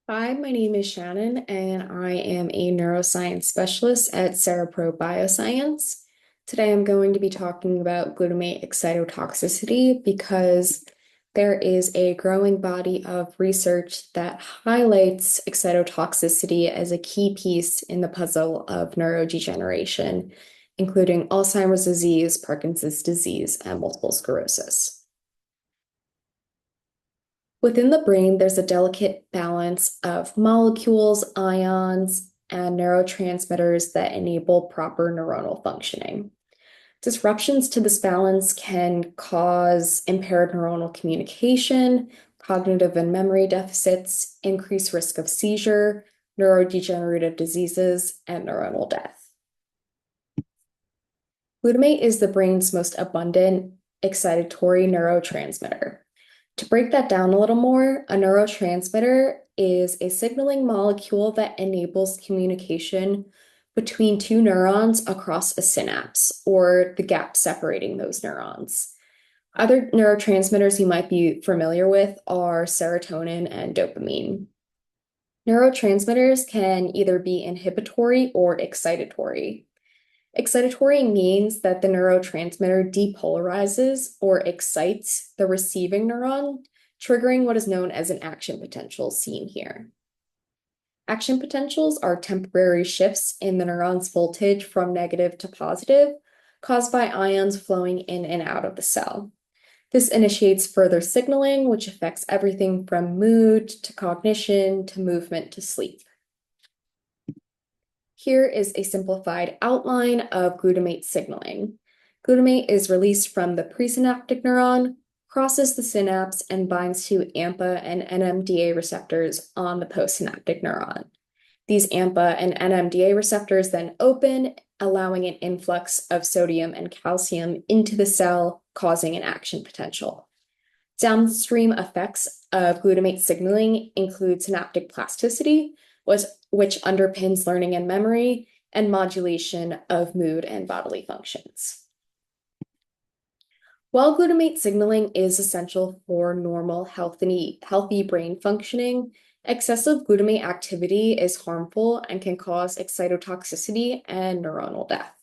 Hi, my name is Shannon, and I am a neuroscience specialist at CerePro Bioscience. Today, I'm going to be talking about glutamate excitotoxicity because there is a growing body of research that highlights excitotoxicity as a key piece in the puzzle of neurodegeneration, including Alzheimer's disease, Parkinson's disease, and multiple sclerosis. Within the brain, there's a delicate balance of molecules, ions, and neurotransmitters that enable proper neuronal functioning. Disruptions to this balance can cause impaired neuronal communication, cognitive and memory deficits, increased risk of seizure, neurodegenerative diseases, and neuronal death. Glutamate is the brain's most abundant excitatory neurotransmitter. To break that down a little more, a neurotransmitter is a signaling molecule that enables communication between two neurons across a synapse, or the gap separating those neurons. Other neurotransmitters you might be familiar with are serotonin and dopamine. Neurotransmitters can either be inhibitory or excitatory. Excitatory means that the neurotransmitter depolarizes or excites the receiving neuron, triggering what is known as an action potential seen here. Action potentials are temporary shifts in the neuron's voltage from negative to positive, caused by ions flowing in and out of the cell. This initiates further signaling, which affects everything from mood to cognition to movement to sleep. Here is a simplified outline of glutamate signaling. Glutamate is released from the presynaptic neuron, crosses the synapse, and binds to AMPA and NMDA receptors on the postsynaptic neuron. These AMPA and NMDA receptors then open, allowing an influx of sodium and calcium into the cell, causing an action potential. Downstream effects of glutamate signaling include synaptic plasticity, which underpins learning and memory, and modulation of mood and bodily functions. While glutamate signaling is essential for normal, healthy brain functioning, excessive glutamate activity is harmful and can cause excitotoxicity and neuronal death.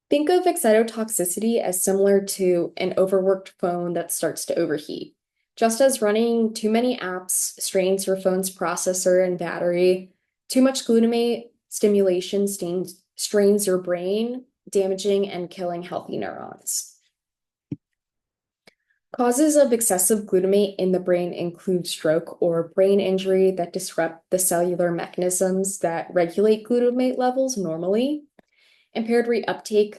Think of excitotoxicity as similar to an overworked phone that starts to overheat. Just as running too many apps strains your phone's processor and battery, too much glutamate stimulation strains your brain, damaging and killing healthy neurons. Causes of excessive glutamate in the brain include stroke or brain injury that disrupt the cellular mechanisms that regulate glutamate levels normally, impaired reuptake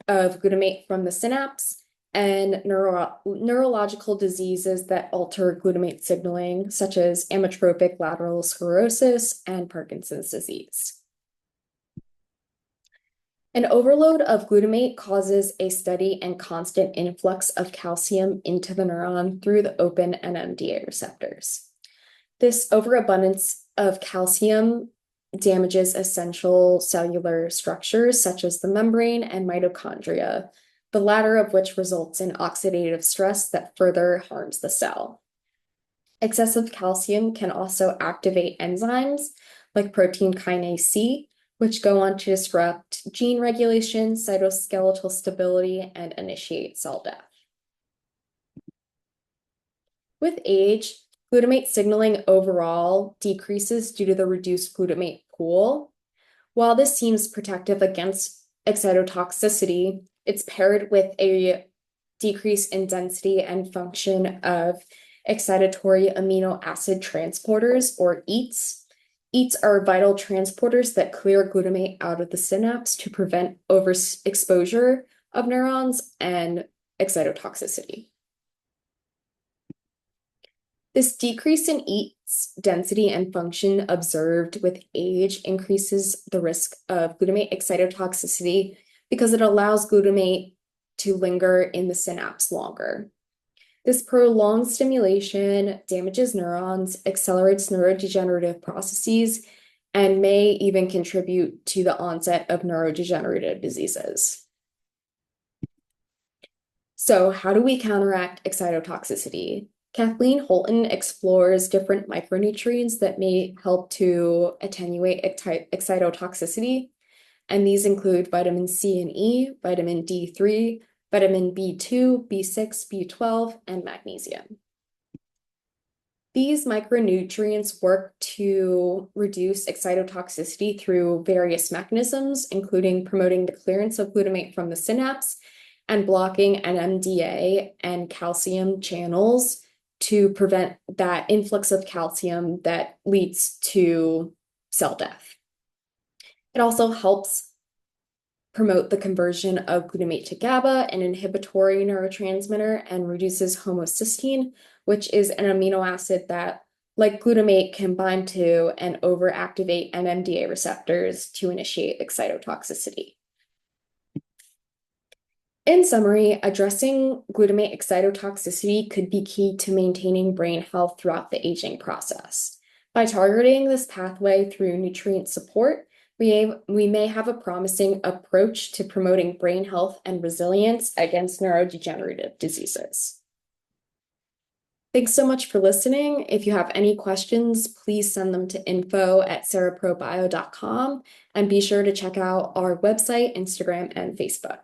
of glutamate from the synapse, and neurological diseases that alter glutamate signaling, such as amyotrophic lateral sclerosis and Parkinson's disease. An overload of glutamate causes a steady and constant influx of calcium into the neuron through the open NMDA receptors. This overabundance of calcium damages essential cellular structures such as the membrane and mitochondria, the latter of which results in oxidative stress that further harms the cell. Excessive calcium can also activate enzymes like protein kinase C, which go on to disrupt gene regulation, cytoskeletal stability, and initiate cell death. With age, glutamate signaling overall decreases due to the reduced glutamate pool. While this seems protective against excitotoxicity, it's paired with a decrease in density and function of excitatory amino acid transporters, or EATs. EATs are vital transporters that clear glutamate out of the synapse to prevent overexposure of neurons and excitotoxicity. This decrease in EATs density and function observed with age increases the risk of glutamate excitotoxicity because it allows glutamate to linger in the synapse longer. This prolonged stimulation damages neurons, accelerates neurodegenerative processes, and may even contribute to the onset of neurodegenerative diseases. So, how do we counteract excitotoxicity? Kathleen Holton explores different micronutrients that may help to attenuate excitotoxicity, and these include vitamin C and E, vitamin D3, vitamin B2, B6, B12, and magnesium. These micronutrients work to reduce excitotoxicity through various mechanisms, including promoting the clearance of glutamate from the synapse and blocking NMDA and calcium channels to prevent that influx of calcium that leads to cell death. It also helps promote the conversion of glutamate to GABA, an inhibitory neurotransmitter, and reduces homocysteine, which is an amino acid that, like glutamate, can bind to and overactivate NMDA receptors to initiate excitotoxicity. In summary, addressing glutamate excitotoxicity could be key to maintaining brain health throughout the aging process. By targeting this pathway through nutrient support, we may have a promising approach to promoting brain health and resilience against neurodegenerative diseases. Thanks so much for listening. If you have any questions, please send them to info@cereprobio.com and be sure to check out our website, Instagram, and Facebook.